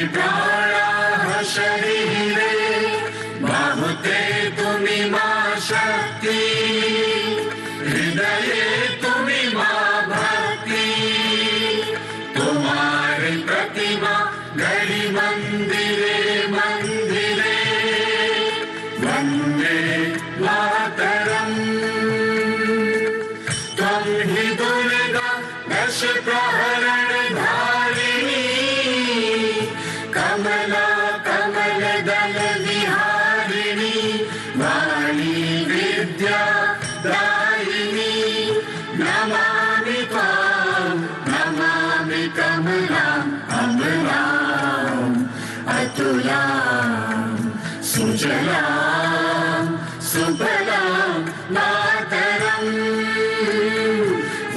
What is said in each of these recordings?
प्राणाः शरीरे बाहुते तुमि मा शक्ति हृदये तुमि मा भक्ति तुम्हारी प्रतिमा गढ़ी मंदिरे मंदिरे वंदे मातरम त्वं हि दुर्गा दश प्रहरण धारिणी कमला कमल दल विहारिणी वाणी विद्या दायिनी नमामि त्वां नमामि कमलां अमलां अतुलां सुजलां सुफलां मातरं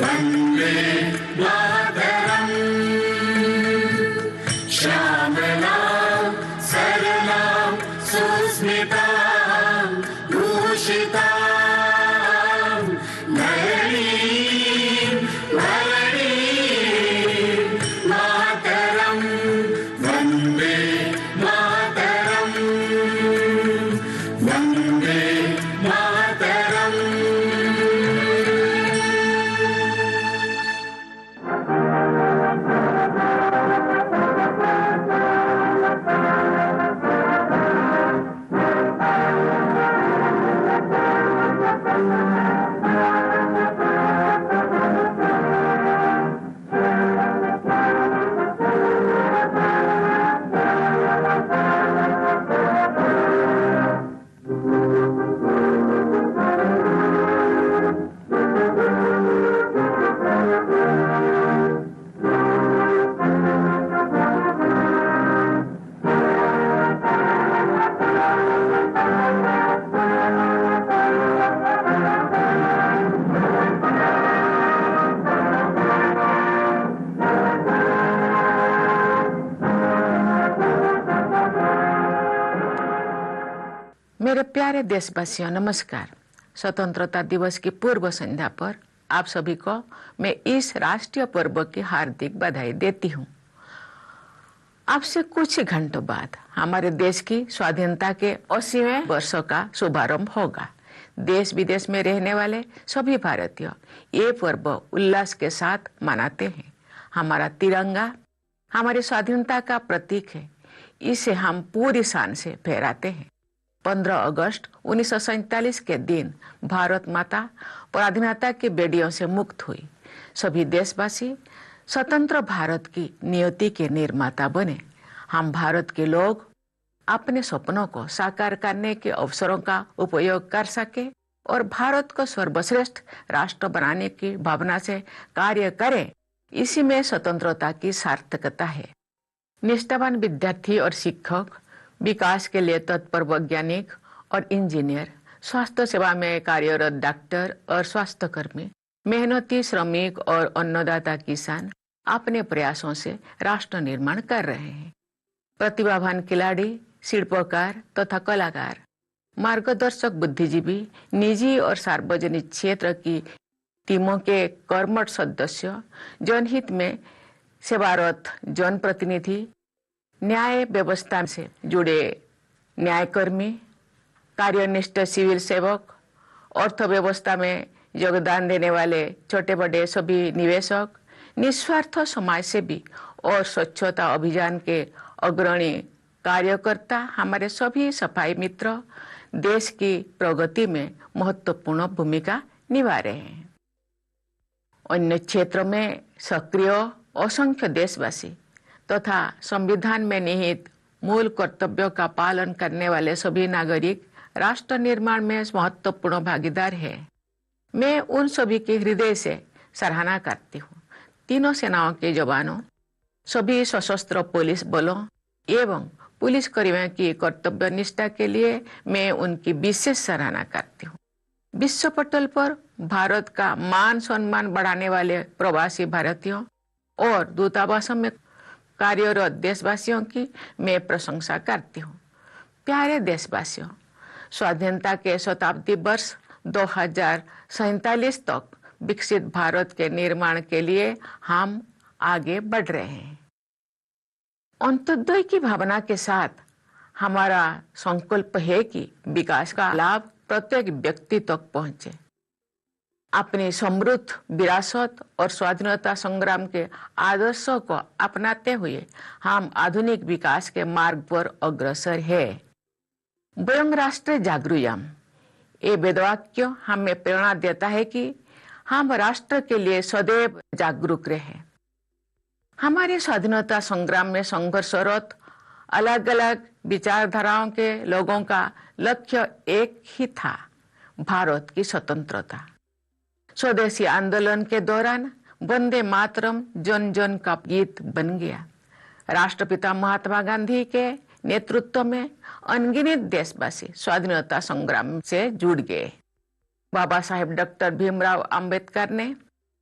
वन्दे मातरं श्यामलां सरलां सुस्मितां भूषितां धरणीं धरणीं मातरं वन्दे मातरं वन्दे मातरम्। मेरे प्यारे देशवासियों नमस्कार। स्वतंत्रता दिवस की पूर्व संध्या पर आप सभी को मैं इस राष्ट्रीय पर्व की हार्दिक बधाई देती हूँ। आपसे कुछ घंटों बाद हमारे देश की स्वाधीनता के 80वें वर्षों का शुभारंभ होगा। देश विदेश में रहने वाले सभी भारतीय ये पर्व उल्लास के साथ मनाते हैं। हमारा तिरंगा हमारी स्वाधीनता का प्रतीक है। इसे हम पूरी शान से फहराते हैं। 15 अगस्त 1947 के दिन भारत माता पराधीनता की बेड़ियों से मुक्त हुई। सभी देशवासी स्वतंत्र भारत की नियति के निर्माता बने। हम भारत के लोग अपने सपनों को साकार करने के अवसरों का उपयोग कर सके और भारत को सर्वश्रेष्ठ राष्ट्र बनाने की भावना से कार्य करें, इसी में स्वतंत्रता की सार्थकता है। निष्ठावान विद्यार्थी और शिक्षक, विकास के लिए तत्पर वैज्ञानिक और इंजीनियर, स्वास्थ्य सेवा में कार्यरत डॉक्टर और स्वास्थ्यकर्मी, मेहनती श्रमिक और अन्नदाता किसान अपने प्रयासों से राष्ट्र निर्माण कर रहे हैं। प्रतिभावान खिलाड़ी, शिल्पकार तथा कलाकार, मार्गदर्शक बुद्धिजीवी, निजी और सार्वजनिक क्षेत्र की टीमों के कर्मठ सदस्य, जनहित में सेवारत जनप्रतिनिधि, न्याय व्यवस्था से जुड़े न्यायकर्मी, कार्यनिष्ठ सिविल सेवक, अर्थव्यवस्था में योगदान देने वाले छोटे बड़े सभी निवेशक, निस्वार्थ समाजसेवी और स्वच्छता अभियान के अग्रणी कार्यकर्ता, हमारे सभी सफाई मित्र देश की प्रगति में महत्वपूर्ण भूमिका निभा रहे हैं। अन्य क्षेत्रों में सक्रिय असंख्य देशवासी तथा संविधान में निहित मूल कर्तव्यों का पालन करने वाले सभी नागरिक राष्ट्र निर्माण में महत्वपूर्ण भागीदार हैं। मैं उन सभी की हृदय से सराहना करती हूँ। तीनों सेनाओं के जवानों, सभी सशस्त्र पुलिस बलों एवं पुलिस कर्मियों की कर्तव्य निष्ठा के लिए मैं उनकी विशेष सराहना करती हूँ। विश्व पटल पर भारत का मान सम्मान बढ़ाने वाले प्रवासी भारतीयों और दूतावासों में कार्यरत देशवासियों की मैं प्रशंसा करती हूँ। प्यारे देशवासियों, स्वाधीनता के शताब्दी वर्ष 2047 तक विकसित भारत के निर्माण के लिए हम आगे बढ़ रहे हैं। अंत्योदय की भावना के साथ हमारा संकल्प है कि विकास का लाभ प्रत्येक व्यक्ति तक पहुंचे। अपनी समृद्ध विरासत और स्वाधीनता संग्राम के आदर्शों को अपनाते हुए हम आधुनिक विकास के मार्ग पर अग्रसर है। वयं राष्ट्र जागृयाम, ये वेदवाक्य हमें प्रेरणा देता है कि हम राष्ट्र के लिए सदैव जागरूक रहे। हमारे स्वाधीनता संग्राम में संघर्षरत अलग अलग विचारधाराओं के लोगों का लक्ष्य एक ही था, भारत की स्वतंत्रता। स्वदेशी आंदोलन के दौरान वंदे मातरम जन जन का गीत बन गया। राष्ट्रपिता महात्मा गांधी के नेतृत्व में अनगिनत देशवासी स्वाधीनता संग्राम से जुड़ गए। बाबा साहेब डॉक्टर भीमराव अंबेडकर ने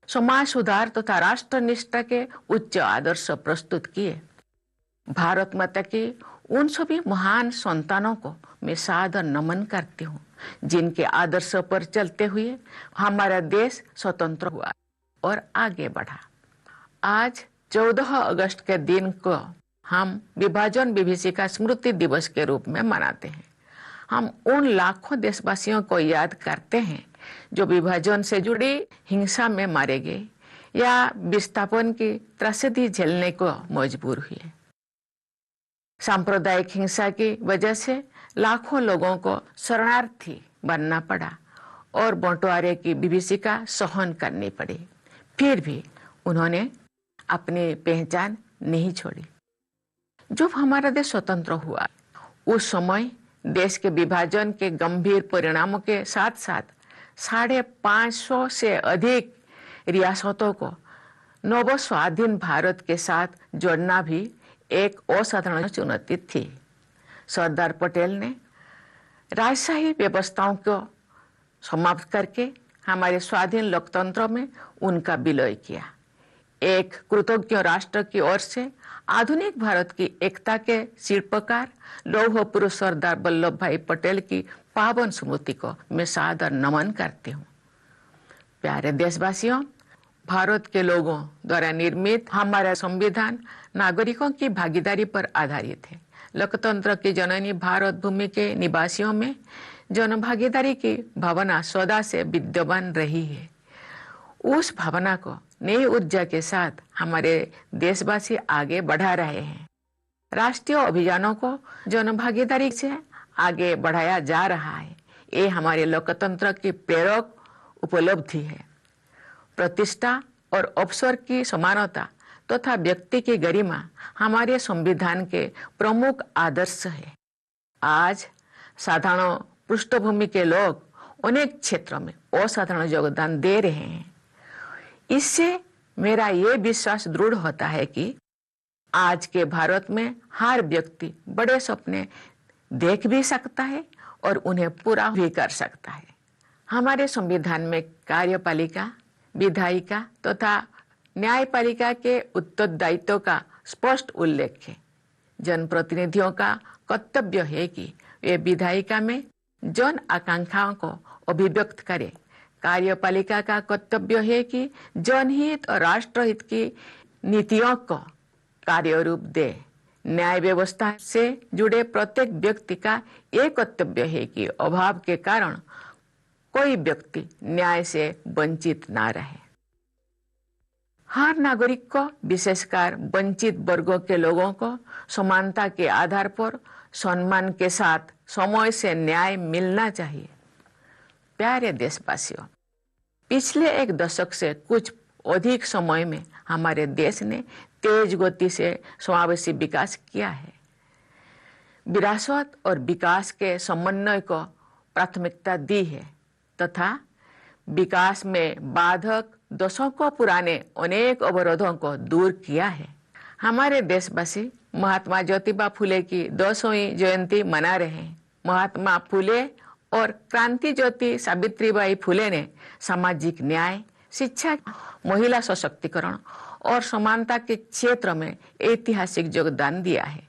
समाज सुधार तथा राष्ट्र निष्ठा के उच्च आदर्श प्रस्तुत किए। भारत माता की उन सभी महान संतानों को मैं सादर नमन करती हूँ, जिनके आदर्शों पर चलते हुए हमारा देश स्वतंत्र हुआ और आगे बढ़ा। आज 14 अगस्त के दिन को हम विभाजन विभीषिका स्मृति दिवस के रूप में मनाते हैं। हम उन लाखों देशवासियों को याद करते हैं जो विभाजन से जुड़ी हिंसा में मारे गए या विस्थापन की त्रासदी झेलने को मजबूर हुए। सांप्रदायिक हिंसा की वजह से लाखों लोगों को शरणार्थी बनना पड़ा और बंटवारे की विभीषिका सहन करनी पड़ी। फिर भी उन्होंने अपनी पहचान नहीं छोड़ी। जब हमारा देश स्वतंत्र हुआ, उस समय देश के विभाजन के गंभीर परिणामों के साथ साथ 550 से अधिक रियासतों को नव स्वाधीन भारत के साथ जोड़ना भी एक असाधारण चुनौती थी। सरदार पटेल ने राजशाही व्यवस्थाओं को समाप्त करके हमारे स्वाधीन लोकतंत्र में उनका विलय किया। एक कृतज्ञ राष्ट्र की ओर से आधुनिक भारत की एकता के शिल्पकार लौह पुरुष सरदार वल्लभ भाई पटेल की पावन स्मृति को मैं सादर नमन करती हूँ। प्यारे देशवासियों, भारत के लोगों द्वारा निर्मित हमारा संविधान नागरिकों की भागीदारी पर आधारित है। लोकतंत्र की जननी भारत भूमि के निवासियों में जन भागीदारी की भावना सदा से विद्यमान रही है। उस भावना को नई ऊर्जा के साथ हमारे देशवासी आगे बढ़ा रहे हैं। राष्ट्रीय अभियानों को जन भागीदारी से आगे बढ़ाया जा रहा है। ये हमारे लोकतंत्र की प्रेरक उपलब्धि है। प्रतिष्ठा और अवसर की समानता तथा व्यक्ति की गरिमा हमारे संविधान के प्रमुख आदर्श है। आज साधारण पृष्ठभूमि के लोग अनेक क्षेत्रों में असाधारण योगदान दे रहे हैं। इससे मेरा ये विश्वास दृढ़ होता है कि आज के भारत में हर व्यक्ति बड़े सपने देख भी सकता है और उन्हें पूरा भी कर सकता है। हमारे संविधान में कार्यपालिका, विधायिका तथा न्यायपालिका के उत्तरदायित्व का स्पष्ट उल्लेख है। जनप्रतिनिधियों का कर्तव्य है कि वे विधायिका में जन आकांक्षाओं को अभिव्यक्त करें। कार्यपालिका का कर्तव्य है कि जनहित और राष्ट्रहित की नीतियों को कार्यरूप दे। न्याय व्यवस्था से जुड़े प्रत्येक व्यक्ति का ये कर्तव्य है कि अभाव के कारण कोई व्यक्ति न्याय से वंचित ना रहे। हर नागरिक को, विशेषकर वंचित वर्गों के लोगों को समानता के आधार पर सम्मान के साथ समय से न्याय मिलना चाहिए। प्यारे देशवासियों, पिछले एक दशक से कुछ अधिक समय में हमारे देश ने तेज गति से समावेशी विकास किया है। विरासत और विकास के समन्वय को प्राथमिकता दी है तथा विकास में बाधक दशकों पुराने अनेक अवरोधों को दूर किया है। हमारे देशवासी महात्मा ज्योतिबा फुले की 200वीं जयंती मना रहे हैं। महात्मा फुले और क्रांति ज्योति सावित्रीबाई फुले ने सामाजिक न्याय, शिक्षा, महिला सशक्तिकरण और समानता के क्षेत्र में ऐतिहासिक योगदान दिया है।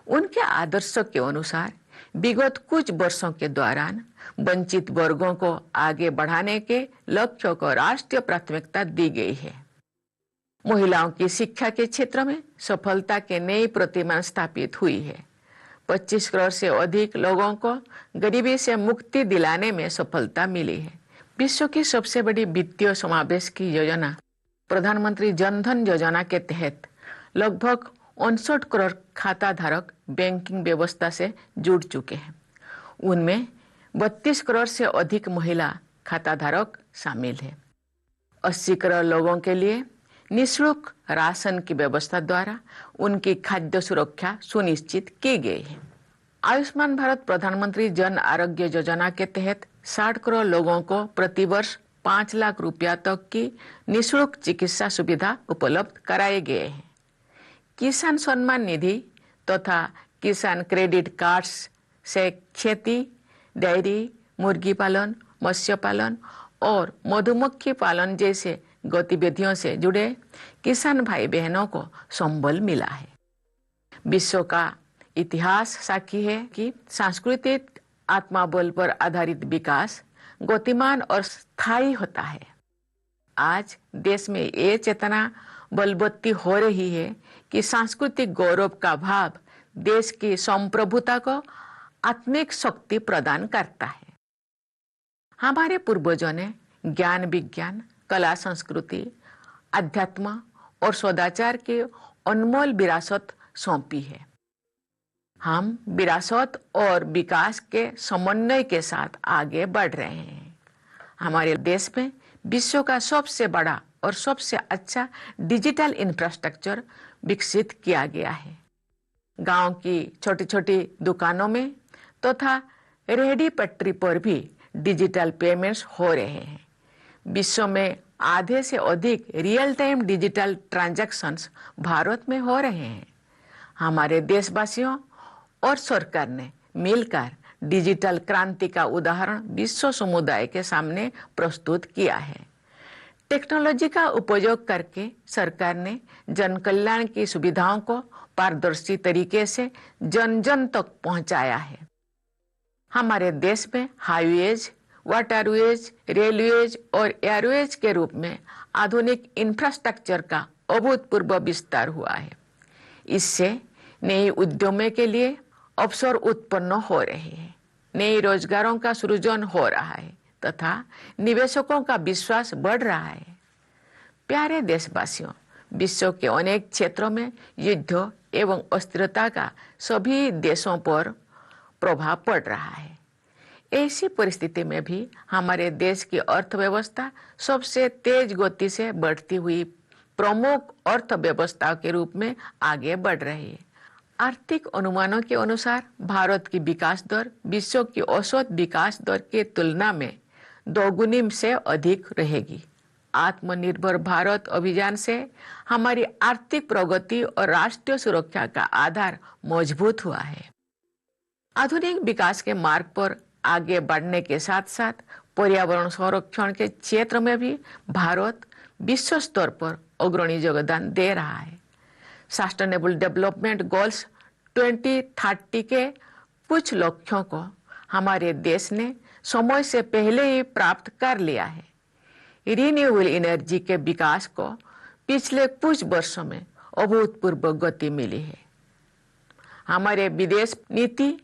उनके आदर्शों के अनुसार विगत कुछ वर्षों के दौरान वंचित वर्गों को आगे बढ़ाने के लक्ष्य को राष्ट्रीय प्राथमिकता दी गई है। महिलाओं की शिक्षा के क्षेत्र में सफलता के नई प्रतिमान स्थापित हुई है। 25 करोड़ से अधिक लोगों को गरीबी से मुक्ति दिलाने में सफलता मिली है। विश्व की सबसे बड़ी वित्तीय समावेश की योजना प्रधानमंत्री जन धन योजना के तहत लगभग 59 करोड़ खाता धारक बैंकिंग व्यवस्था से जुड़ चुके हैं। उनमें 32 करोड़ से अधिक महिला खाता धारक शामिल है। 80 करोड़ लोगों के लिए निःशुल्क राशन की व्यवस्था द्वारा उनकी खाद्य सुरक्षा सुनिश्चित की गई है। आयुष्मान भारत प्रधानमंत्री जन आरोग्य योजना के तहत 60 करोड़ लोगों को प्रतिवर्ष 5 लाख रुपया तक की निःशुल्क चिकित्सा सुविधा उपलब्ध कराए गए हैं। किसान सम्मान निधि तथा किसान क्रेडिट कार्ड्स से खेती, डेयरी, मुर्गी पालन, मत्स्य पालन और मधुमक्खी पालन जैसे गतिविधियों से जुड़े किसान भाई बहनों को संबल मिला है। विश्व का इतिहास साक्षी है कि सांस्कृतिक आत्मबल पर आधारित विकास गतिमान और स्थायी होता है। आज देश में ये चेतना बलवत्ती हो रही है कि सांस्कृतिक गौरव का भाव देश की संप्रभुता को आत्मिक शक्ति प्रदान करता है। हमारे पूर्वजों ने ज्ञान, विज्ञान, कला, संस्कृति, अध्यात्म और सदाचार की अनमोल विरासत सौंपी है। हम विरासत और विकास के समन्वय के साथ आगे बढ़ रहे हैं। हमारे देश में विश्व का सबसे बड़ा और सबसे अच्छा डिजिटल इंफ्रास्ट्रक्चर विकसित किया गया है। गांव की छोटी छोटी दुकानों में तथा रेहड़ी पटरी पर भी डिजिटल पेमेंट्स हो रहे हैं। विश्व में आधे से अधिक real time digital transactions Bharat में हो रहे हैं। हमारे देशवासियों और सरकार ने मिलकर डिजिटल क्रांति का उदाहरण विश्व समुदाय के सामने प्रस्तुत किया है। टेक्नोलॉजी का उपयोग करके सरकार ने जन कल्याण की सुविधाओं को पारदर्शी तरीके से जन जन तक पहुंचाया है। हमारे देश में हाईवेज, वाटरवेज, रेलवेज और एयरवेज के रूप में आधुनिक इंफ्रास्ट्रक्चर का अभूतपूर्व विस्तार हुआ है। इससे नए उद्यमों के लिए अवसर उत्पन्न हो रहे हैं, नए रोजगारों का सृजन हो रहा है तथा निवेशकों का विश्वास बढ़ रहा है। प्यारे देशवासियों, विश्व के अनेक क्षेत्रों में युद्ध एवं अस्थिरता का सभी देशों पर प्रभाव पड़ रहा है। ऐसी परिस्थिति में भी हमारे देश की अर्थव्यवस्था सबसे तेज गति से बढ़ती हुई प्रमुख अर्थव्यवस्था के रूप में आगे बढ़ रही है। आर्थिक अनुमानों के अनुसार भारत की विकास दर विश्व की औसत विकास दर की तुलना में दोगुनी से अधिक रहेगी। आत्मनिर्भर भारत अभियान से हमारी आर्थिक प्रगति और राष्ट्रीय सुरक्षा का आधार मजबूत हुआ है। आधुनिक विकास के मार्ग पर आगे बढ़ने के साथ साथ पर्यावरण संरक्षण के क्षेत्र में भी भारत विश्व स्तर पर अग्रणी योगदान दे रहा है। सस्टेनेबल डेवलपमेंट गोल्स 2030 के कुछ लक्ष्यों को हमारे देश ने समय से पहले ही प्राप्त कर लिया है। रिन्यूएबल एनर्जी के विकास को पिछले कुछ वर्षों में अभूतपूर्व गति मिली है। हमारे विदेश नीति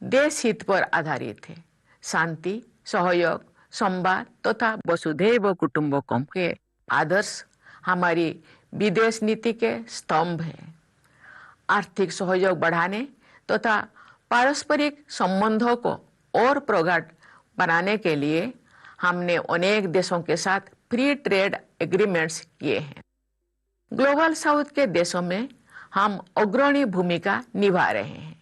देश हित पर आधारित है। शांति, सहयोग, संवाद तथा वसुधैव कुटुंबकम के आदर्श हमारी विदेश नीति के स्तंभ हैं। आर्थिक सहयोग बढ़ाने तथा पारस्परिक संबंधों को और प्रगाढ़ बनाने के लिए हमने अनेक देशों के साथ फ्री ट्रेड एग्रीमेंट्स किए हैं। ग्लोबल साउथ के देशों में हम अग्रणी भूमिका निभा रहे हैं।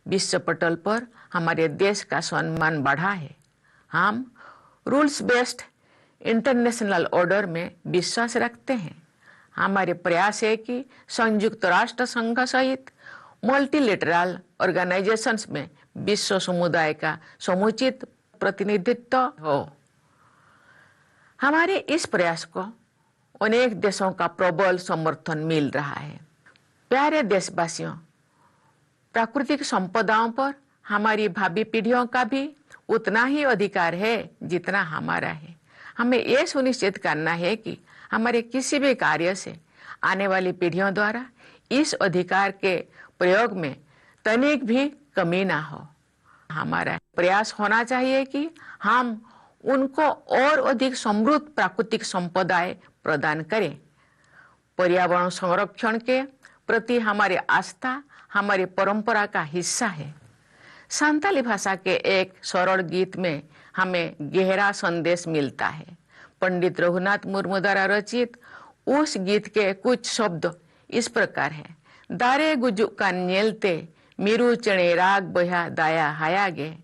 विश्व पटल पर हमारे देश का सम्मान बढ़ा है। हम रूल्स बेस्ड इंटरनेशनल ऑर्डर में विश्वास रखते हैं। हमारे प्रयास है कि संयुक्त राष्ट्र संघ सहित मल्टीलेटरल ऑर्गेनाइजेशंस में विश्व समुदाय का समुचित प्रतिनिधित्व हो। हमारे इस प्रयास को अनेक देशों का प्रबल समर्थन मिल रहा है। प्यारे देशवासियों, प्राकृतिक संपदाओं पर हमारी भावी पीढ़ियों का भी उतना ही अधिकार है जितना हमारा है। हमें यह सुनिश्चित करना है कि हमारे किसी भी कार्य से आने वाली पीढ़ियों द्वारा इस अधिकार के प्रयोग में तनिक भी कमी ना हो। हमारा प्रयास होना चाहिए कि हम उनको और अधिक समृद्ध प्राकृतिक संपदाएं प्रदान करें। पर्यावरण संरक्षण के प्रति हमारी आस्था हमारी परंपरा का हिस्सा है। संताली भाषा के एक सरल गीत में हमें गहरा संदेश मिलता है। पंडित रघुनाथ मुर्मू द्वारा रचित उस गीत के कुछ शब्द इस प्रकार हैं। दारे गुजुकान नेलते मीरू चणे राग बया दाया हायागे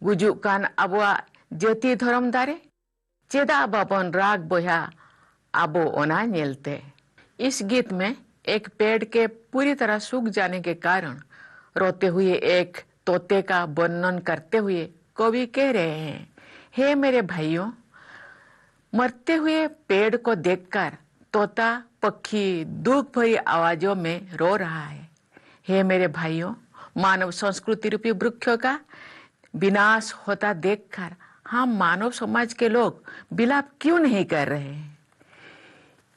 गुजुकान अबुआ ज्योति धर्म दारे चेदा बाबन राग बया आबो ओना नेलते। इस गीत में एक पेड़ के पूरी तरह सूख जाने के कारण रोते हुए एक तोते का वर्णन करते हुए कवि कह रहे हैं, हे मेरे भाइयों, मरते हुए पेड़ को देखकर तोता पक्षी दुख भरी आवाजों में रो रहा है। हे मेरे भाइयों, मानव संस्कृति रूपी वृक्षों का विनाश होता देखकर हम मानव समाज के लोग विलाप क्यों नहीं कर रहे हैं?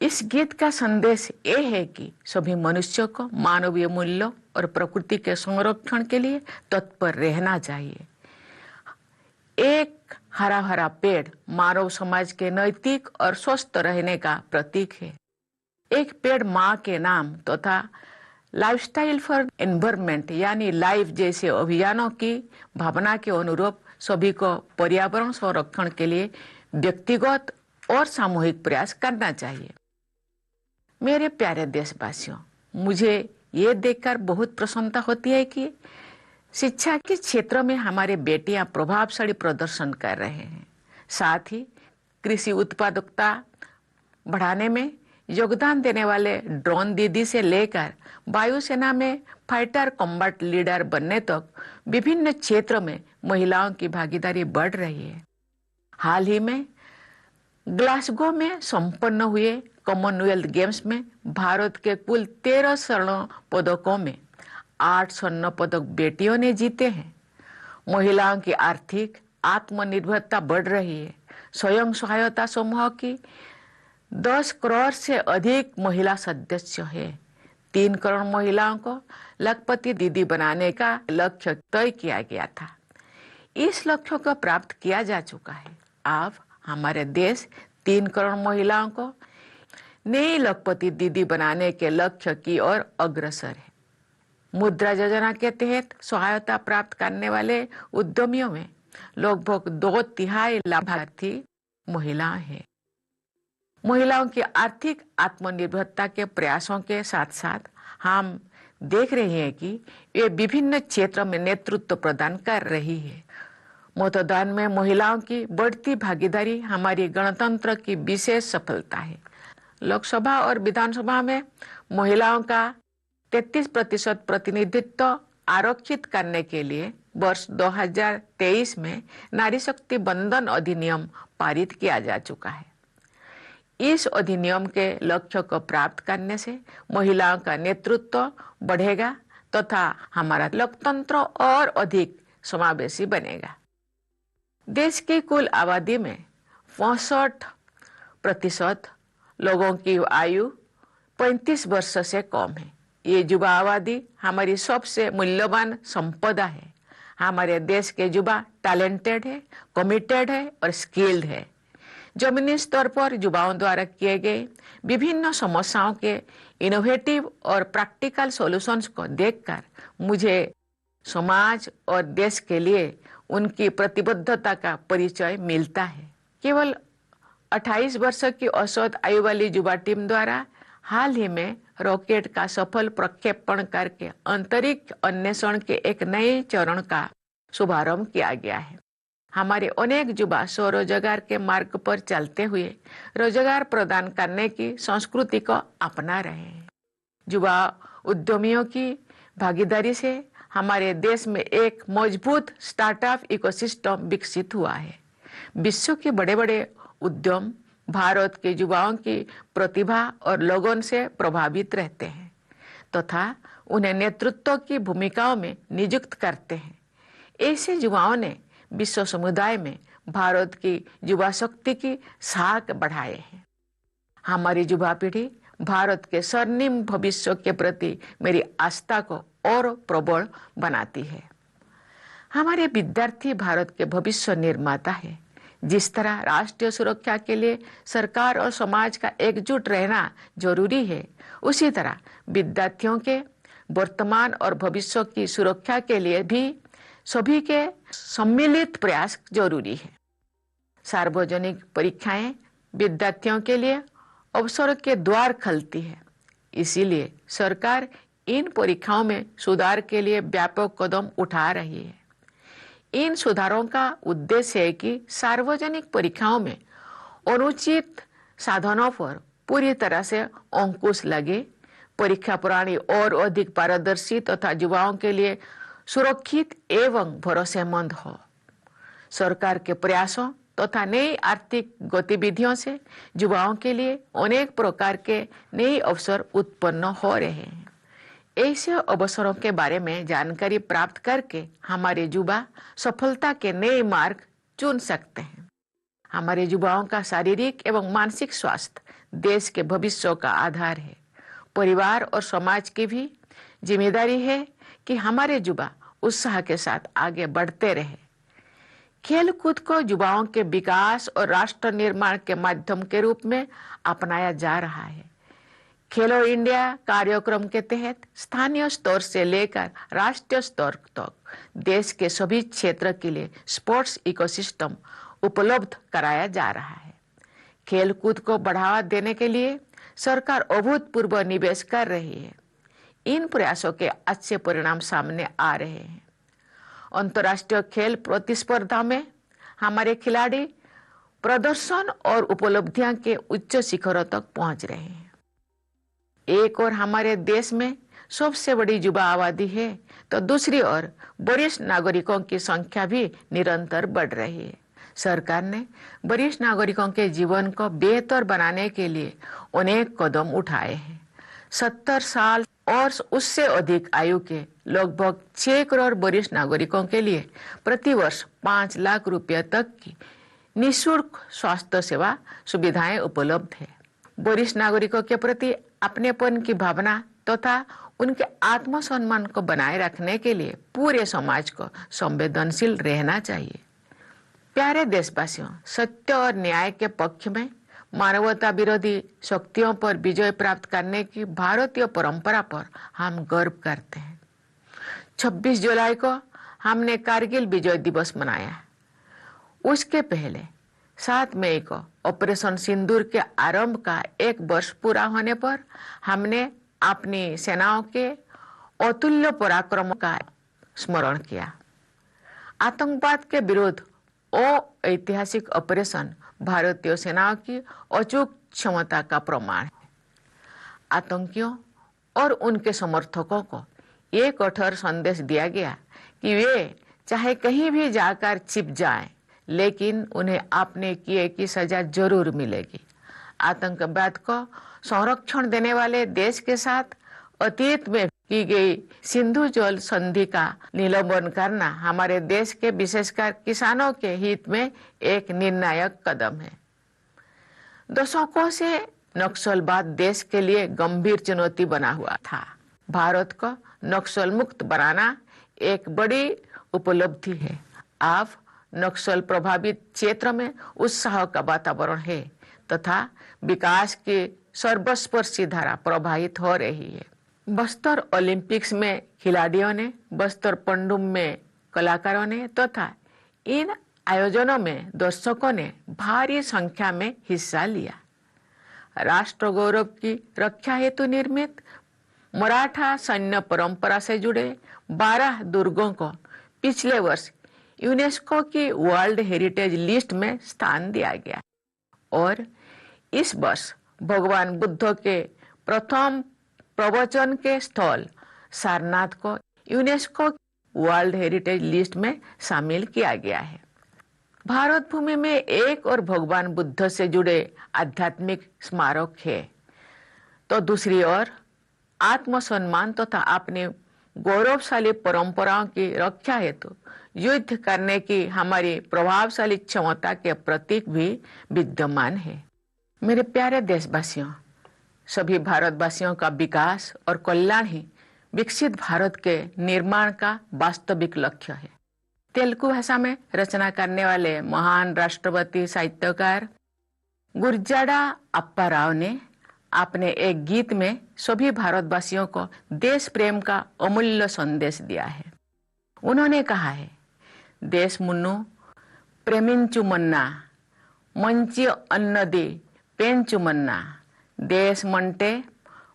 इस गीत का संदेश ये है कि सभी मनुष्यों को मानवीय मूल्यों और प्रकृति के संरक्षण के लिए तत्पर रहना चाहिए। एक हरा भरा पेड़ मानव समाज के नैतिक और स्वस्थ रहने का प्रतीक है। एक पेड़ माँ के नाम तथा लाइफस्टाइल फॉर एनवायरनमेंट यानी लाइफ जैसे अभियानों की भावना के अनुरूप सभी को पर्यावरण संरक्षण के लिए व्यक्तिगत और सामूहिक प्रयास करना चाहिए। मेरे प्यारे देशवासियों, मुझे ये देखकर बहुत प्रसन्नता होती है कि शिक्षा के क्षेत्र में हमारे बेटियां प्रभावशाली प्रदर्शन कर रहे हैं। साथ ही कृषि उत्पादकता बढ़ाने में योगदान देने वाले ड्रोन दीदी से लेकर वायुसेना में फाइटर कॉम्बैट लीडर बनने तक विभिन्न क्षेत्रों में महिलाओं की भागीदारी बढ़ रही है। हाल ही में ग्लासगो में संपन्न हुए कॉमनवेल्थ गेम्स में भारत के कुल 13 स्वर्ण पदकों में 8 स्वर्ण पदक बेटियों ने जीते हैं। महिलाओं की आर्थिक आत्मनिर्भरता बढ़ रही है। स्वयं सहायता समूह की 10 करोड़ से अधिक महिला सदस्य है। 3 करोड़ महिलाओं को लखपति दीदी बनाने का लक्ष्य तय किया गया था। इस लक्ष्य को प्राप्त किया जा चुका है। अब हमारे देश 3 करोड़ महिलाओं को नई लखपति दीदी बनाने के लक्ष्य की ओर अग्रसर है। मुद्रा योजना के तहत सहायता प्राप्त करने वाले उद्यमियों में लगभग 2/3 लाभार्थी महिलाएं हैं। महिलाओं की आर्थिक आत्मनिर्भरता के प्रयासों के साथ साथ हम देख रहे हैं कि वे विभिन्न क्षेत्रों में नेतृत्व प्रदान कर रही है। मतदान में महिलाओं की बढ़ती भागीदारी हमारी गणतंत्र की विशेष सफलता है। लोकसभा और विधानसभा में महिलाओं का 33% प्रतिनिधित्व आरक्षित करने के लिए वर्ष 2023 में नारी शक्ति बंधन अधिनियम पारित किया जा चुका है। इस अधिनियम के लक्ष्य को प्राप्त करने से महिलाओं का नेतृत्व बढ़ेगा तथा हमारा लोकतंत्र और अधिक समावेशी बनेगा। देश की कुल आबादी में 65% लोगों की आयु 35 वर्ष से कम है। ये युवा आबादी हमारी सबसे मूल्यवान संपदा है। हमारे देश के युवा टैलेंटेड है, कमिटेड है और स्किल्ड है। जमीनी स्तर पर युवाओं द्वारा किए गए विभिन्न समस्याओं के इनोवेटिव और प्रैक्टिकल सॉल्यूशंस को देखकर मुझे समाज और देश के लिए उनकी प्रतिबद्धता का परिचय मिलता है। केवल 28 वर्ष की औसत आयु वाली युवा टीम द्वारा हाल ही में रॉकेट का सफल प्रक्षेपण करके अंतरिक्ष अन्वेषण के एक नए चरण का शुभारंभ किया गया है। हमारे अनेक युवा स्वरोजगार के मार्ग पर चलते हुए रोजगार प्रदान करने की संस्कृति को अपना रहे हैं। युवा उद्यमियों की भागीदारी से हमारे देश में एक मजबूत स्टार्टअप इकोसिस्टम विकसित हुआ है। विश्व के बड़े बड़े उद्यम भारत के युवाओं की प्रतिभा और लगन से प्रभावित रहते हैं तथा उन्हें नेतृत्व की भूमिकाओं में नियुक्त करते हैं। ऐसे युवाओं ने विश्व समुदाय में भारत की युवा शक्ति की साख बढ़ाए हैं। हमारी युवा पीढ़ी भारत के स्वर्णिम भविष्य के प्रति मेरी आस्था को और प्रबल बनाती है। हमारे विद्यार्थी भारत के भविष्य निर्माता है। जिस तरह राष्ट्रीय सुरक्षा के लिए सरकार और समाज का एकजुट रहना जरूरी है, उसी तरह विद्यार्थियों के वर्तमान और भविष्य की सुरक्षा के लिए भी सभी के सम्मिलित प्रयास जरूरी है। सार्वजनिक परीक्षाएं विद्यार्थियों के लिए अवसर के द्वार खोलती है। इसीलिए सरकार इन परीक्षाओं में सुधार के लिए व्यापक कदम उठा रही है। इन सुधारों का उद्देश्य है कि सार्वजनिक परीक्षाओं में अनुचित साधनों पर पूरी तरह से अंकुश लगे, परीक्षा प्रणाली और अधिक पारदर्शी तथा युवाओं के लिए सुरक्षित एवं भरोसेमंद हो। सरकार के प्रयासों तथा नई आर्थिक गतिविधियों से युवाओं के लिए अनेक प्रकार के नए अवसर उत्पन्न हो रहे हैं। ऐसे अवसरों के बारे में जानकारी प्राप्त करके हमारे युवा सफलता के नए मार्ग चुन सकते हैं। हमारे युवाओं का शारीरिक एवं मानसिक स्वास्थ्य देश के भविष्य का आधार है। परिवार और समाज की भी जिम्मेदारी है कि हमारे युवा उत्साह के साथ आगे बढ़ते रहे। खेल कूद को युवाओं के विकास और राष्ट्र निर्माण के माध्यम के रूप में अपनाया जा रहा है। खेलो इंडिया कार्यक्रम के तहत स्थानीय स्तर से लेकर राष्ट्रीय स्तर तक देश के सभी क्षेत्र के लिए स्पोर्ट्स इकोसिस्टम उपलब्ध कराया जा रहा है। खेल कूद को बढ़ावा देने के लिए सरकार अभूतपूर्व निवेश कर रही है। इन प्रयासों के अच्छे परिणाम सामने आ रहे हैं। अंतर्राष्ट्रीय खेल प्रतिस्पर्धा में हमारे खिलाड़ी प्रदर्शन और उपलब्धियां के उच्च शिखरों तक पहुंच रहे हैं। एक और हमारे देश में सबसे बड़ी युवा आबादी है, तो दूसरी ओर वरिष्ठ नागरिकों की संख्या भी निरंतर बढ़ रही है। सरकार ने वरिष्ठ नागरिकों के जीवन को बेहतर बनाने के लिए अनेक कदम उठाए हैं। 70 साल और उससे अधिक आयु के लगभग 6 करोड़ वरिष्ठ नागरिकों के लिए प्रति वर्ष 5 लाख रुपए तक की निःशुल्क स्वास्थ्य सेवा सुविधाएं उपलब्ध है। वरिष्ठ नागरिकों के प्रति अपनेपन की भावना तथा उनके आत्मसम्मान को बनाए रखने के लिए पूरे समाज को संवेदनशील रहना चाहिए। प्यारे देशवासियों, सत्य और न्याय के पक्ष में मानवता विरोधी शक्तियों पर विजय प्राप्त करने की भारतीय परंपरा पर हम गर्व करते हैं। 26 जुलाई को हमने कारगिल विजय दिवस मनाया। उसके पहले 7 मई को ऑपरेशन सिंदूर के आरंभ का 1 वर्ष पूरा होने पर हमने अपनी सेनाओं के अतुल्य पराक्रम का स्मरण किया। आतंकवाद के विरुद्ध ऐतिहासिक ऑपरेशन भारतीय सेनाओं की अचूक क्षमता का प्रमाण है। आतंकियों और उनके समर्थकों को एक कठोर संदेश दिया गया कि वे चाहे कहीं भी जाकर छिप जाएं, लेकिन उन्हें आपने किए की सजा जरूर मिलेगी। आतंकवाद को संरक्षण देने वाले देश के साथ अतीत में की गई सिंधु जल संधि का निलंबन करना हमारे देश के विशेषकर किसानों के हित में एक निर्णायक कदम है। दशकों से नक्सलवाद देश के लिए गंभीर चुनौती बना हुआ था। भारत को नक्सल मुक्त बनाना एक बड़ी उपलब्धि है। अब नक्सल प्रभावित क्षेत्र में उत्साह का वातावरण है तथा विकास की सर्वस्पर्शी धारा प्रवाहित हो रही है। बस्तर ओलंपिक्स में खिलाड़ियों ने, बस्तर पंडुम में कलाकारों ने तथा इन आयोजनों में दर्शकों ने भारी संख्या में हिस्सा लिया। राष्ट्र गौरव की रक्षा हेतु निर्मित मराठा सैन्य परंपरा से जुड़े 12 दुर्गों को पिछले वर्ष यूनेस्को की वर्ल्ड हेरिटेज लिस्ट में स्थान दिया गया और इस वर्ष भगवान बुद्ध के प्रथम प्रवचन के स्थल सारनाथ को यूनेस्को वर्ल्ड हेरिटेज लिस्ट में शामिल किया गया है। भारत भूमि में एक और भगवान बुद्ध से जुड़े आध्यात्मिक स्मारक है, तो दूसरी ओर आत्मसम्मान तथा अपनी गौरवशाली परंपराओं की रक्षा हेतु युद्ध करने की हमारी प्रभावशाली क्षमता के प्रतीक भी विद्यमान है। मेरे प्यारे देशवासियों, सभी भारतवासियों का विकास और कल्याण ही विकसित भारत के निर्माण का वास्तविक लक्ष्य है। तेलुगु भाषा में रचना करने वाले महान राष्ट्रपति साहित्यकार गुरजाड़ा अप्पा राव ने अपने एक गीत में सभी भारतवासियों को देश प्रेम का अमूल्य संदेश दिया है। उन्होंने कहा है, देश मुन्नु प्रेमिंचु मन्ना मंची अन्नदी पेंचु मन्ना देश मंटे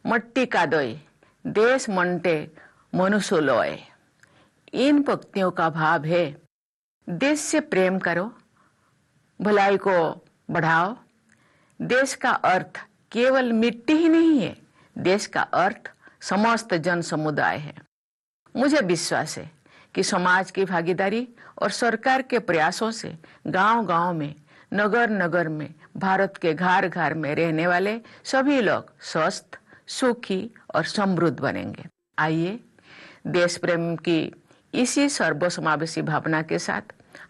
मट्टी कादोय देश मंटे मनुष्य लोय। इन पंक्तियों का भाव है, देश से प्रेम करो, भलाई को बढ़ाओ। देश का अर्थ केवल मिट्टी ही नहीं है, देश का अर्थ समस्त जन समुदाय है। मुझे विश्वास है कि समाज की भागीदारी और सरकार के प्रयासों से गांव-गांव में, नगर-नगर में, भारत के घर-घर में रहने वाले सभी लोग स्वस्थ, सुखी और समृद्ध बनेंगे। आइए देश प्रेम की इसी सर्वसमावेशी भावना के साथ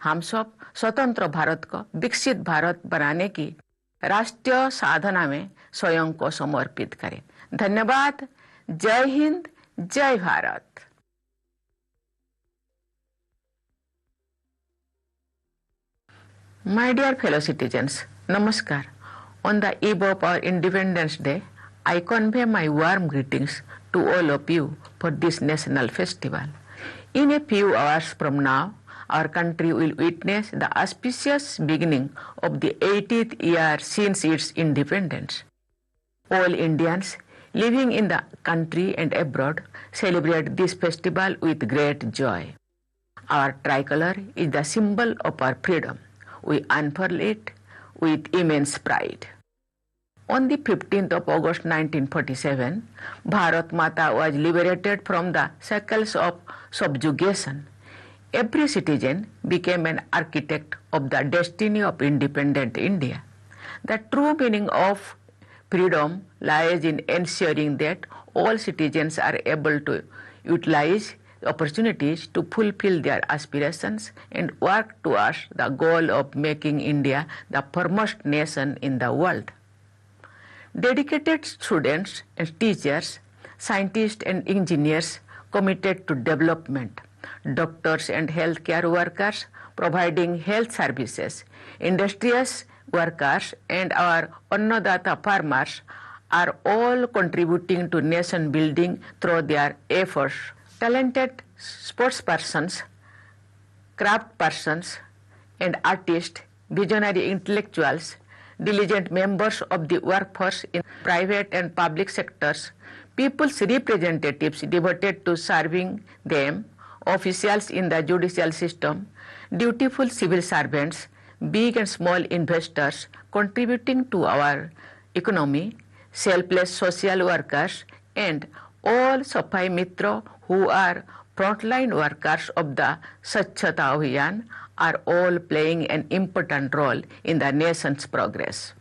हम सब स्वतंत्र भारत को विकसित भारत बनाने की राष्ट्रीय साधना में स्वयं को समर्पित करें। धन्यवाद। जय हिंद, जय Bharat. My dear fellow citizens, Namaskar. On the eve of our Independence Day, I convey my warm greetings to all of you for this national festival. In a few hours from now, our country will witness the auspicious beginning of the 80th year since its independence. All Indians living in the country and abroad celebrate this festival with great joy. Our tricolor is the symbol of our freedom. We unfurl it with immense pride. On the 15th of August 1947, Bharat Mata was liberated from the shackles of subjugation. Every citizen became an architect of the destiny of independent India. The true meaning of freedom lies in ensuring that all citizens are able to utilize opportunities to fulfill their aspirations and work towards the goal of making India the foremost nation in the world. Dedicated students and teachers, scientists and engineers committed to development, doctors and healthcare workers providing health services, industrious workers and our Annadata farmers are all contributing to nation building through their efforts. Talented sportspersons, craftspersons and artists, visionary intellectuals, diligent members of the workforce in private and public sectors, people's representatives devoted to serving them, officials in the judicial system, dutiful civil servants, big and small investors contributing to our economy, selfless social workers, and all Safai Mitra who are frontline workers of the Swachhata Abhiyan are all playing an important role in the nation's progress.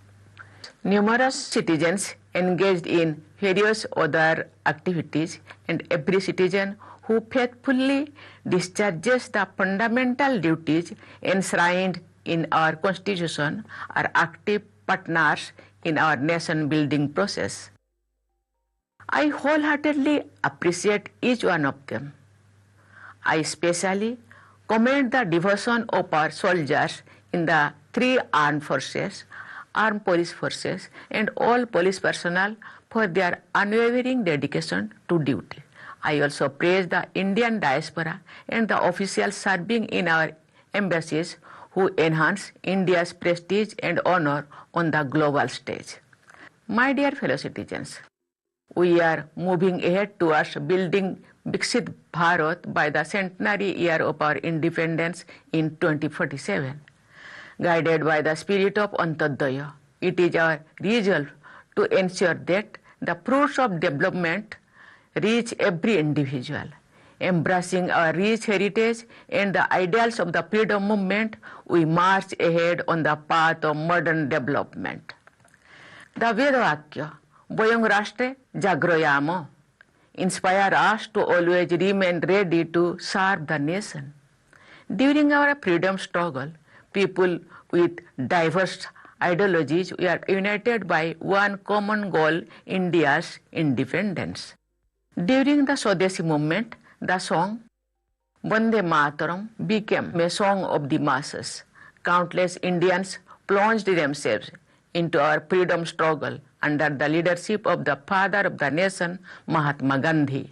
Numerous citizens engaged in various other activities, and every citizen who faithfully discharges the fundamental duties enshrined in our Constitution are active partners in our nation building process. I wholeheartedly appreciate each one of them. I especially commend the devotion of our soldiers in the three armed forces, armed police forces, and all police personnel for their unwavering dedication to duty. I also praise the Indian diaspora and the officials serving in our embassies who enhance India's prestige and honor on the global stage. My dear fellow citizens, we are moving ahead towards building Viksit Bharat by the centenary year of our independence in 2047. Guided by the spirit of Antodaya, it is our resolve to ensure that the fruits of development reach every individual. Embracing our rich heritage and the ideals of the freedom movement, we march ahead on the path of modern development. The Vedavakya, Vayam Rashtre Jagroyamo, inspire us to always remain ready to serve the nation. During our freedom struggle, people with diverse ideologies, we are united by one common goal, India's independence. During the Swadeshi movement, the song Vande Mataram became a song of the masses. Countless Indians plunged themselves into our freedom struggle under the leadership of the father of the nation, Mahatma Gandhi.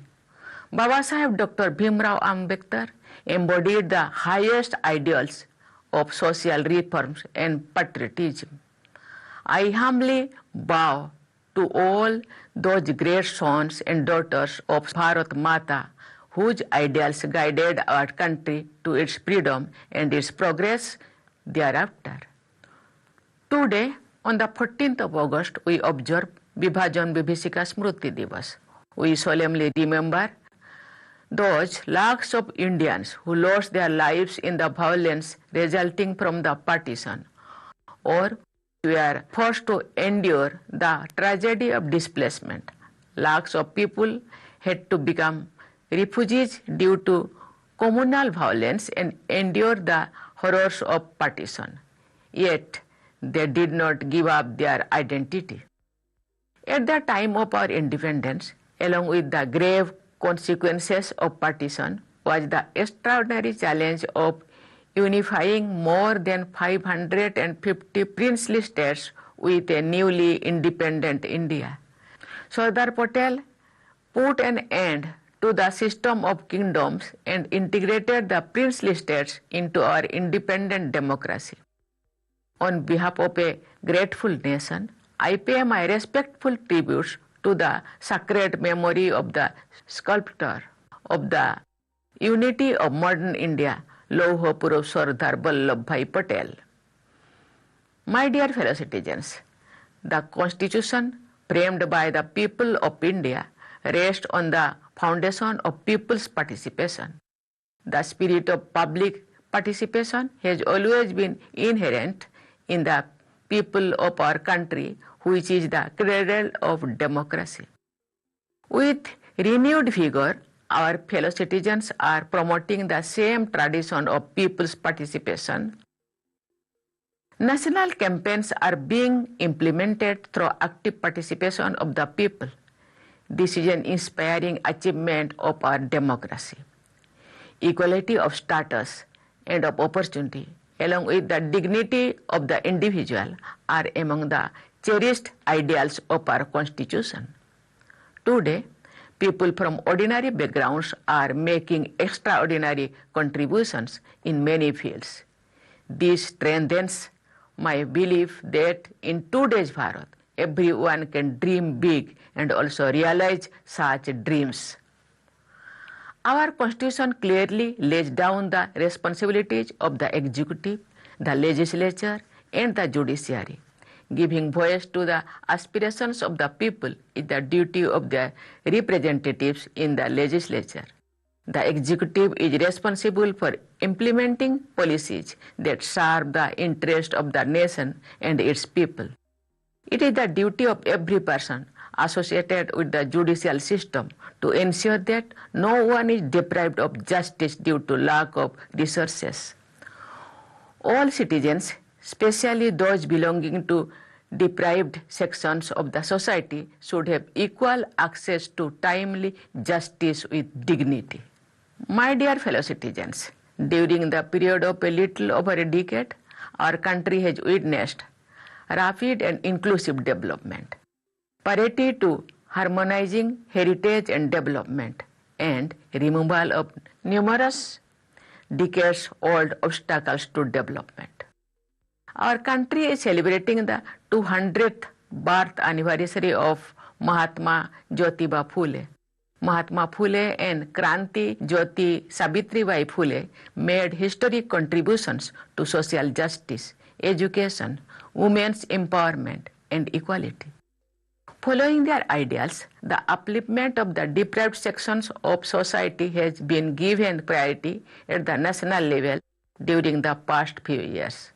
Baba Saheb Dr. Bhimrao Ambedkar embodied the highest ideals of social reforms and patriotism. I humbly bow to all those great sons and daughters of Bharat Mata whose ideals guided our country to its freedom and its progress thereafter. Today, on the 14th of August, we observe Vibhajan Vibhishika Smruti Divas. We solemnly remember those lakhs of Indians who lost their lives in the violence resulting from the partition, or were forced to endure the tragedy of displacement. Lakhs of people had to become refugees due to communal violence and endure the horrors of partition. Yet, they did not give up their identity. At the time of our independence, along with the grave consequences of partition, was the extraordinary challenge of unifying more than 550 princely states with a newly independent India. Sardar Patel put an end to the system of kingdoms and integrated the princely states into our independent democracy. On behalf of a grateful nation, I pay my respectful tributes to the sacred memory of the sculptor of the unity of modern India, Lauh Purush Sardar Vallabhbhai Patel. My dear fellow citizens, the Constitution framed by the people of India rests on the foundation of people's participation. The spirit of public participation has always been inherent in the people of our country, which is the cradle of democracy. With renewed vigor, our fellow citizens are promoting the same tradition of people's participation. National campaigns are being implemented through active participation of the people. This is an inspiring achievement of our democracy. Equality of status and of opportunity, along with the dignity of the individual, are among the cherished ideals of our Constitution. Today, people from ordinary backgrounds are making extraordinary contributions in many fields. This strengthens my belief that in today's Bharat, everyone can dream big and also realize such dreams. Our Constitution clearly lays down the responsibilities of the executive, the legislature, and the judiciary. Giving voice to the aspirations of the people is the duty of the representatives in the legislature. The executive is responsible for implementing policies that serve the interest of the nation and its people. It is the duty of every person associated with the judicial system to ensure that no one is deprived of justice due to lack of resources. All citizens, especially those belonging to deprived sections of the society, should have equal access to timely justice with dignity. My dear fellow citizens, during the period of a little over a decade, our country has witnessed rapid and inclusive development. Parity to harmonizing heritage and development, and removal of numerous decades-old obstacles to development. Our country is celebrating the 200th birth anniversary of Mahatma Jyotiba Phule. Mahatma Phule and Kranti Jyoti Savitribai Phule made historic contributions to social justice, education, women's empowerment, and equality. Following their ideals, the upliftment of the deprived sections of society has been given priority at the national level during the past few years.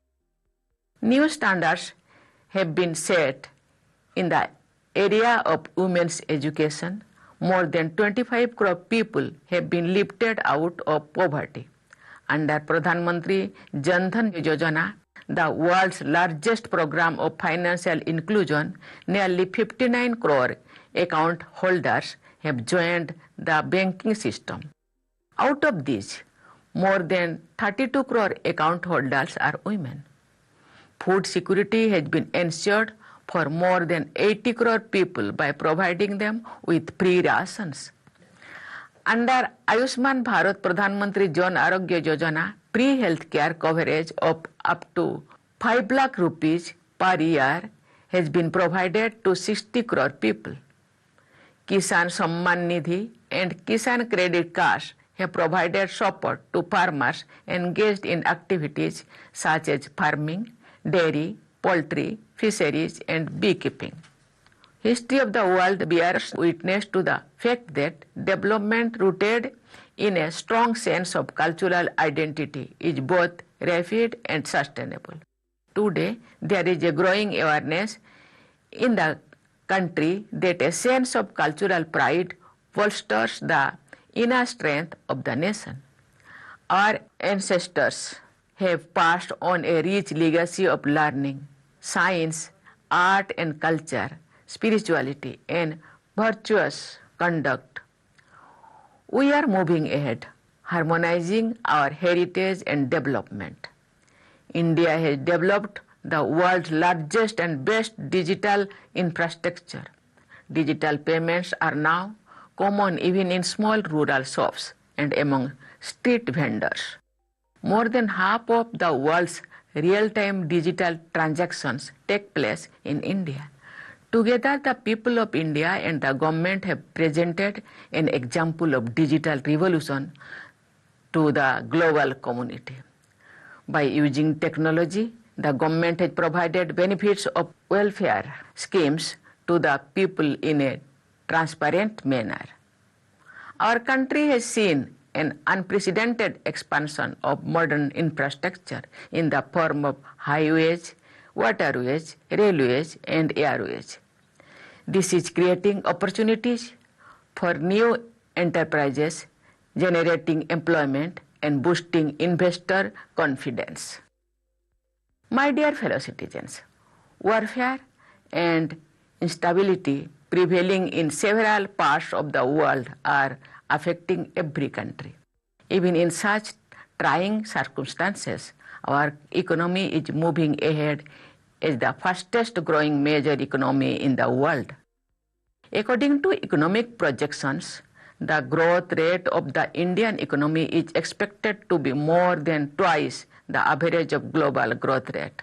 New standards have been set in the area of women's education. More than 25 crore people have been lifted out of poverty. Under Pradhan Mantri Jan Dhan Yojana, the world's largest program of financial inclusion, nearly 59 crore account holders have joined the banking system. Out of these, more than 32 crore account holders are women. Food security has been ensured for more than 80 crore people by providing them with free rations. Under Ayushman Bharat Pradhan Mantri Jan Arogya Yojana, free health care coverage of up to 5 lakh rupees per year has been provided to 60 crore people. Kisan Samman Nidhi and Kisan Credit Cards have provided support to farmers engaged in activities such as farming, dairy, poultry, fisheries, and beekeeping. History of the world bears witness to the fact that development rooted in a strong sense of cultural identity is both rapid and sustainable. Today, there is a growing awareness in the country that a sense of cultural pride bolsters the inner strength of the nation. Our ancestors have passed on a rich legacy of learning, science, art and culture, spirituality, and virtuous conduct. We are moving ahead, harmonizing our heritage and development. India has developed the world's largest and best digital infrastructure. Digital payments are now common even in small rural shops and among street vendors. More than half of the world's real-time digital transactions take place in India. Together, the people of India and the government have presented an example of digital revolution to the global community. By using technology, the government has provided benefits of welfare schemes to the people in a transparent manner. Our country has seen an unprecedented expansion of modern infrastructure in the form of highways, waterways, railways, and airways. This is creating opportunities for new enterprises, generating employment, and boosting investor confidence. My dear fellow citizens, warfare and instability prevailing in several parts of the world are affecting every country. Even in such trying circumstances, our economy is moving ahead as the fastest growing major economy in the world. According to economic projections, the growth rate of the Indian economy is expected to be more than twice the average of global growth rate.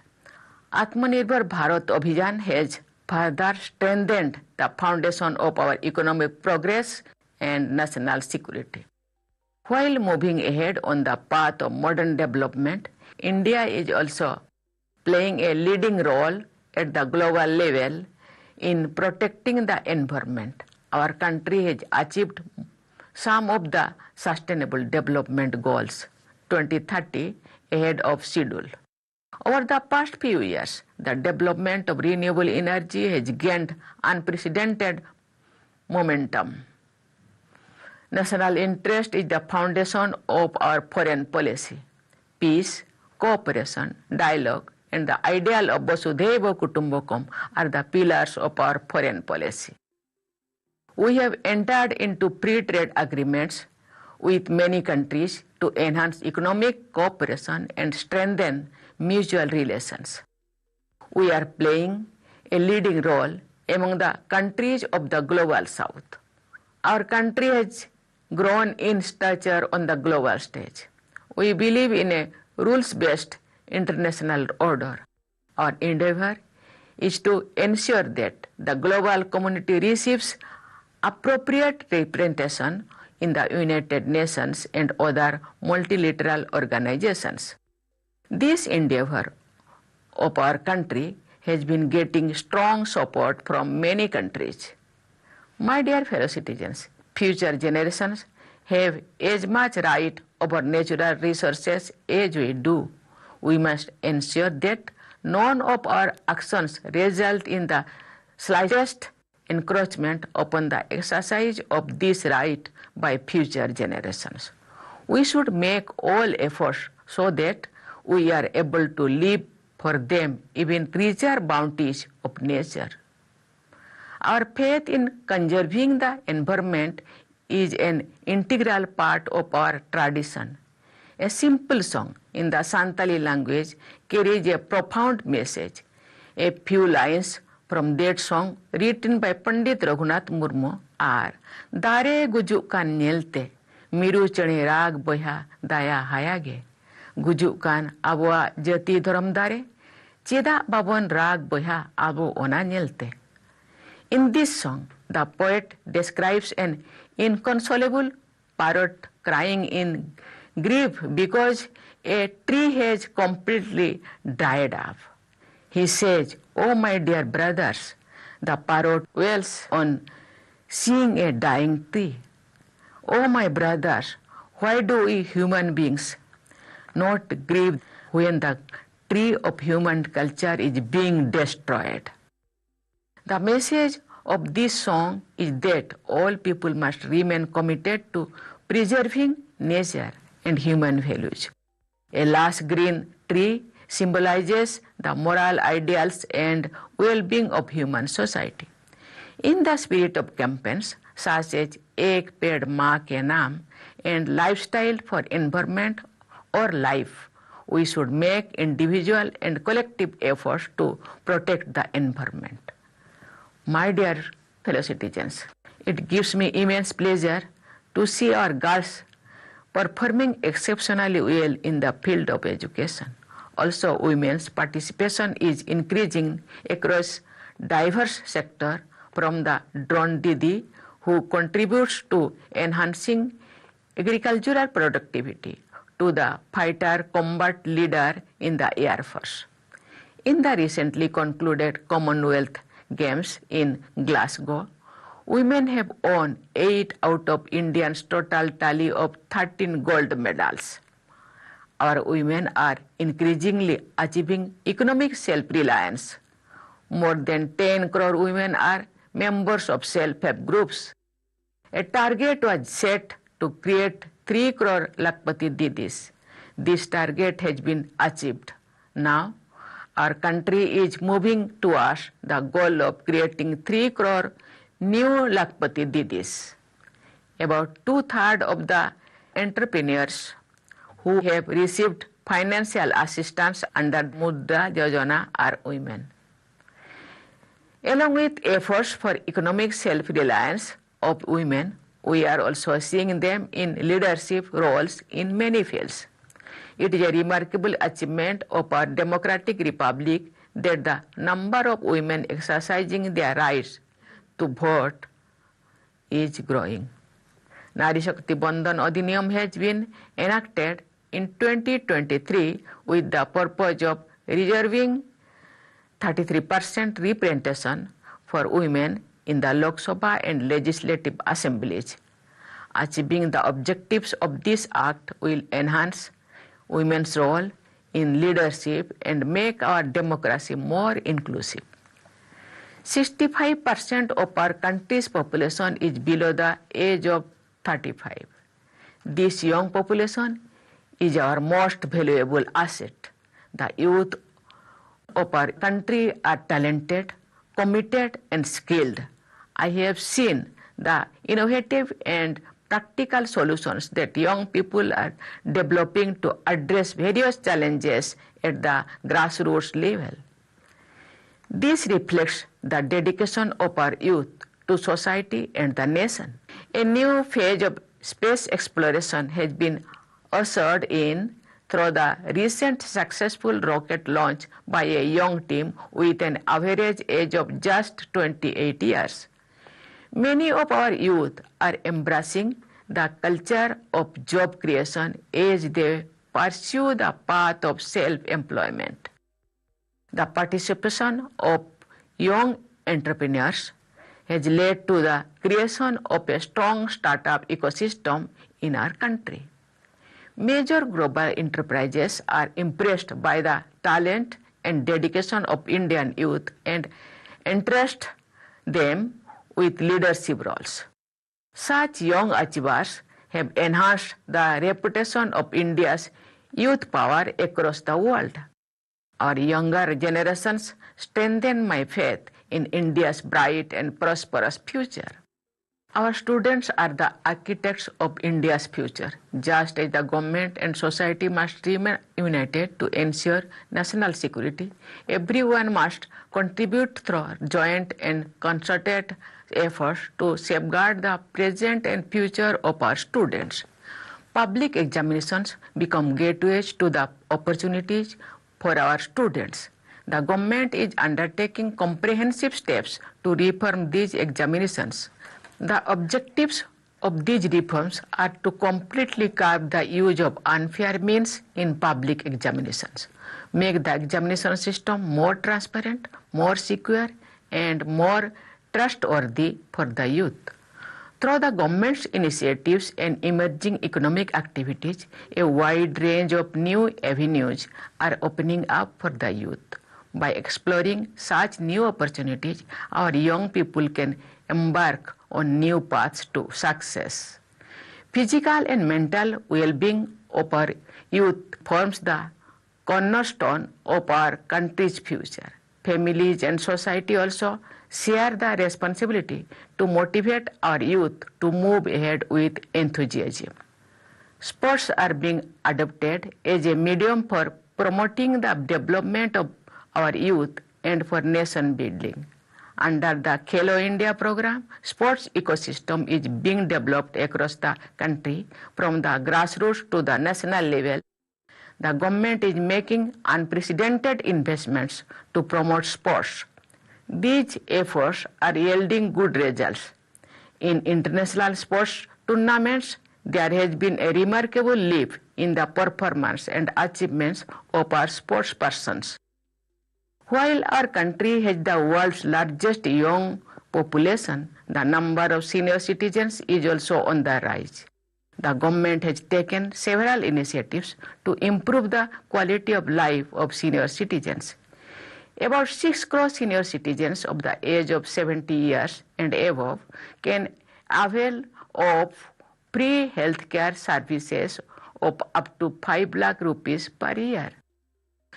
Atmanirbhar Bharat Abhiyan has further strengthened the foundation of our economic progress and national security. While moving ahead on the path of modern development, India is also playing a leading role at the global level in protecting the environment. Our country has achieved some of the Sustainable Development Goals 2030 ahead of schedule. Over the past few years, the development of renewable energy has gained unprecedented momentum. National interest is the foundation of our foreign policy. Peace, cooperation, dialogue, and the ideal of Vasudhaiva Kutumbakam are the pillars of our foreign policy. We have entered into free trade agreements with many countries to enhance economic cooperation and strengthen mutual relations. We are playing a leading role among the countries of the global south. Our country has grown in stature on the global stage. We believe in a rules-based international order. Our endeavor is to ensure that the global community receives appropriate representation in the United Nations and other multilateral organizations. This endeavor of our country has been getting strong support from many countries. My dear fellow citizens, future generations have as much right over natural resources as we do. We must ensure that none of our actions result in the slightest encroachment upon the exercise of this right by future generations. We should make all efforts so that we are able to live for them even richer bounties of nature. Our faith in conserving the environment is an integral part of our tradition. A simple song in the Santali language carries a profound message. A few lines from that song written by Pandit Raghunath Murmu are Dare gujuk kan nyelte miru chane rag boya daya hayage gujuk kan abwa jati dharam dare cheda babon rag boya abo ona nyelte. In this song, the poet describes an inconsolable parrot crying in grief because a tree has completely dried up. He says, "Oh my dear brothers," the parrot wails on seeing a dying tree. "Oh my brothers, why do we human beings not grieve when the tree of human culture is being destroyed?" The message of this song is that all people must remain committed to preserving nature and human values. A lush green tree symbolizes the moral ideals and well-being of human society. In the spirit of campaigns such as Ek Ped Maa Ke Naam and Lifestyle for Environment or Life, we should make individual and collective efforts to protect the environment. My dear fellow citizens, it gives me immense pleasure to see our girls performing exceptionally well in the field of education. Also, women's participation is increasing across diverse sectors, from the drone Didi, who contributes to enhancing agricultural productivity, to the fighter combat leader in the Air Force. In the recently concluded Commonwealth Games in Glasgow, women have won 8 out of India's total tally of 13 gold medals. Our women are increasingly achieving economic self-reliance. More than 10 crore women are members of self-help groups. A target was set to create 3 crore Lakpati Didis. This target has been achieved. Now, our country is moving towards the goal of creating 3 crore new Lakpati Didis. About 2/3 of the entrepreneurs who have received financial assistance under Mudra Yojana are women. Along with efforts for economic self-reliance of women, we are also seeing them in leadership roles in many fields. It is a remarkable achievement of our democratic republic that the number of women exercising their rights to vote is growing. Nari Shakti Bandhan Adhiniyam has been enacted in 2023 with the purpose of reserving 33% representation for women in the Lok Sabha and legislative assemblies. Achieving the objectives of this act will enhance women's role in leadership and make our democracy more inclusive. 65% of our country's population is below the age of 35. This young population is our most valuable asset. The youth of our country are talented, committed, and skilled. I have seen the innovative and practical solutions that young people are developing to address various challenges at the grassroots level. This reflects the dedication of our youth to society and the nation. A new phase of space exploration has been ushered in through the recent successful rocket launch by a young team with an average age of just 28 years. Many of our youth are embracing the culture of job creation as they pursue the path of self-employment. The participation of young entrepreneurs has led to the creation of a strong startup ecosystem in our country. Major global enterprises are impressed by the talent and dedication of Indian youth and entrust them with leadership roles. Such young achievers have enhanced the reputation of India's youth power across the world. our younger generations strengthen my faith in India's bright and prosperous future. Our students are the architects of India's future, just as the government and society must remain united to ensure national security. Everyone must contribute through joint and concerted efforts to safeguard the present and future of our students. Public examinations become gateways to the opportunities for our students. The government is undertaking comprehensive steps to reform these examinations. The objectives of these reforms are to completely curb the use of unfair means in public examinations, make the examination system more transparent, more secure, and more trustworthy for the youth. Through the government's initiatives and emerging economic activities, a wide range of new avenues are opening up for the youth. By exploring such new opportunities, our young people can embark on new paths to success. Physical and mental well-being of our youth forms the cornerstone of our country's future. Families and society also share the responsibility to motivate our youth to move ahead with enthusiasm. Sports are being adopted as a medium for promoting the development of our youth and for nation building. Under the Khelo India program, sports ecosystem is being developed across the country from the grassroots to the national level. The government is making unprecedented investments to promote sports. These efforts are yielding good results. In international sports tournaments, there has been a remarkable leap in the performance and achievements of our sports persons. While our country has the world's largest young population, the number of senior citizens is also on the rise. The government has taken several initiatives to improve the quality of life of senior citizens. About 6 crore senior citizens of the age of 70 years and above can avail of free healthcare services of up to 5 lakh rupees per year.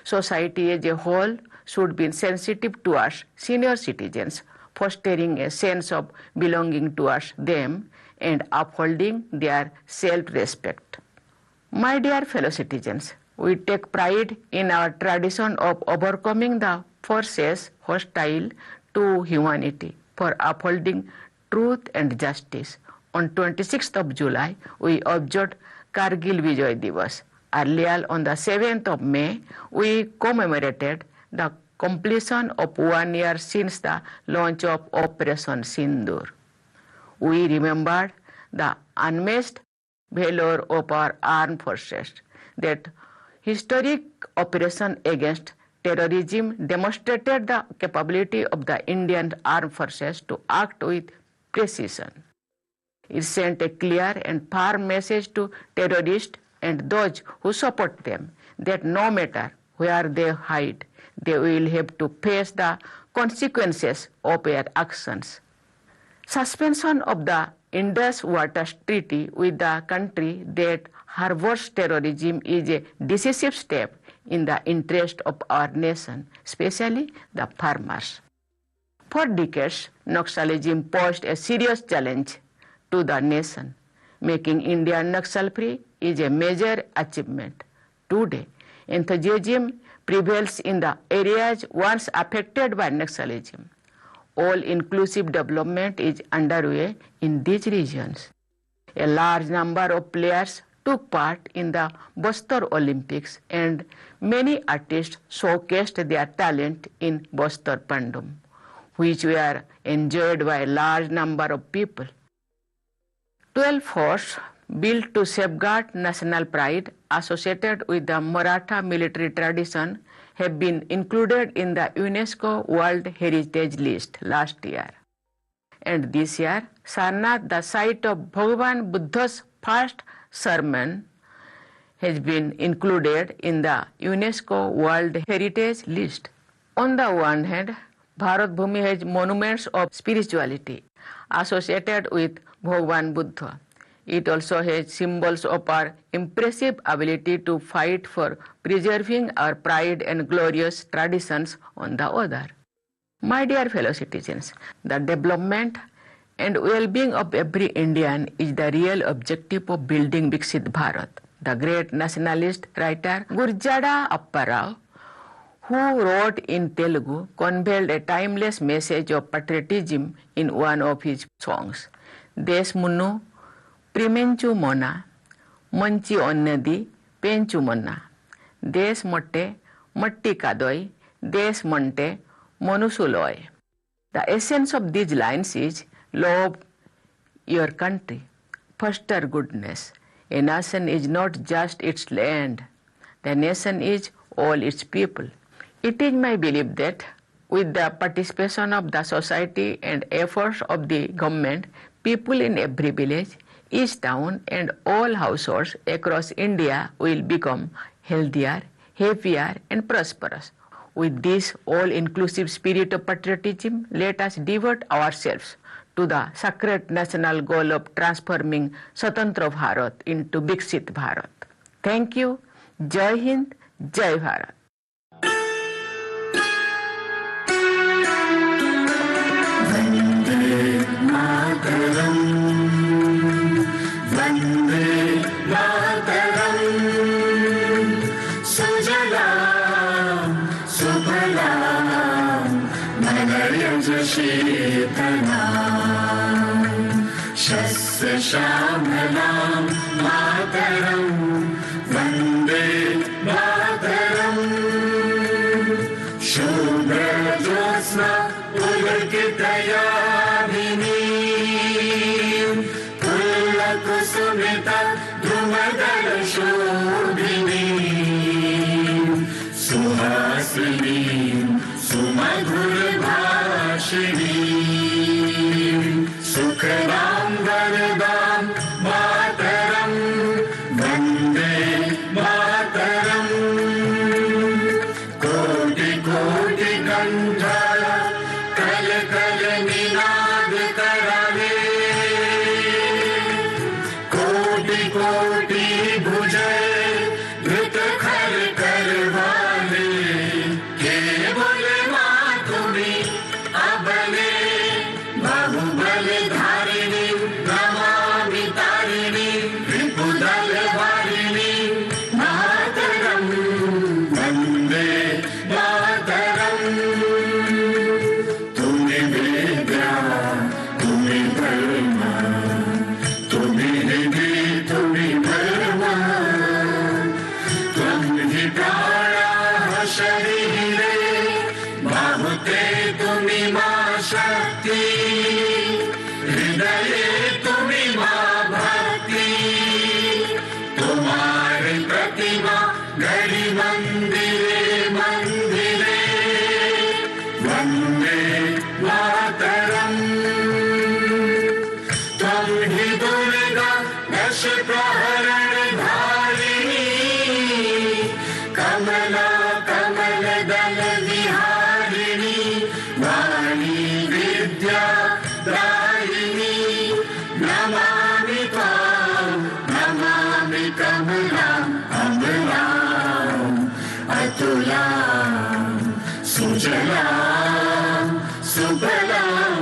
Society as a whole should be sensitive towards senior citizens, fostering a sense of belonging towards them and upholding their self-respect. My dear fellow citizens, we take pride in our tradition of overcoming the forces hostile to humanity for upholding truth and justice. On 26th of July, we observed Kargil Vijay Divas. Earlier, on the 7th of May, we commemorated the completion of 1 year since the launch of Operation Sindoor. We remembered the unmatched valor of our armed forces. That historic operation against terrorism demonstrated the capability of the Indian armed forces to act with precision. It sent a clear and firm message to terrorists and those who support them that no matter where they hide, they will have to face the consequences of their actions. Suspension of the Indus Waters Treaty with the country that harbors terrorism is a decisive step in the interest of our nation, especially the farmers. For decades, Naxalism posed a serious challenge to the nation. Making India Naxal-free is a major achievement. Today, enthusiasm prevails in the areas once affected by Naxalism. All-inclusive development is underway in these regions. A large number of players took part in the Bastar Olympics and many artists showcased their talent in Bastar Pandum, which were enjoyed by a large number of people. 12 forts built to safeguard national pride associated with the Maratha military tradition have been included in the UNESCO World Heritage List last year. And this year, Sarnath, the site of Bhagavan Buddha's first sermon, has been included in the UNESCO World Heritage List. On the one hand, Bharat Bhumi has monuments of spirituality associated with Bhagavan Buddha. It also has symbols of our impressive ability to fight for preserving our pride and glorious traditions on the other. My dear fellow citizens, the development and well-being of every Indian is the real objective of building Viksit Bharat. The great nationalist writer Gurjada Appa Rao, who wrote in Telugu, conveyed a timeless message of patriotism in one of his songs. Des Munnu Primenchu Mona, Manchi Onnadi, Penchu Monna. Des Motte, Matti Kadoi, Des Monte, Monusuloi. The essence of these lines is love your country, foster goodness. A nation is not just its land. The nation is all its people. It is my belief that with the participation of the society and efforts of the government, people in every village, each town and all households across India will become healthier, happier and prosperous. With this all-inclusive spirit of patriotism, let us devote ourselves to the sacred national goal of transforming Swatantra Bharat into Viksit Bharat. Thank you. Jai Hind, Jai Bharat. शस्य श्यामलां मातरं वन्दे मातरं शुभ्रज्योत्स्ना पुलकितयामिनीं पुल्लकुसुमिता द्रुमदलशोभिनीं सुहासिनीं सुमधुरभाषिणीं सुखदां वरदां मातरं वन्दे मातरं कोटि कोटि कण्ठाय कल कल निनाद कराले कोटि कोटि भुजय धृत खर करवाले केवल माँ तुम्ही अबले बाहुबल धारिणी नमामि तारिणी रिपुदल वारिणी मातरं वन्दे मातरं तुम्हि विद्या तुम्हि धर्म तुम्हि निधि तुम्हि धर्म त्वं हि प्राणाः शरीरे बाहुते तुम्हि मा शक्ति हृदये तुम्हि मां भक्ति तुम्हारी प्रतिमा गढ़ी मंदिरे मंदिरे वन्दे मातरं त्वं हि दुर्गा दश प्रहरण धारिणी कमला कमल दल विहारिणी वाणी विद्या दायिनी नमामि त्वां नमामि कमलां अमलां अतुलां सुजलां सुफलां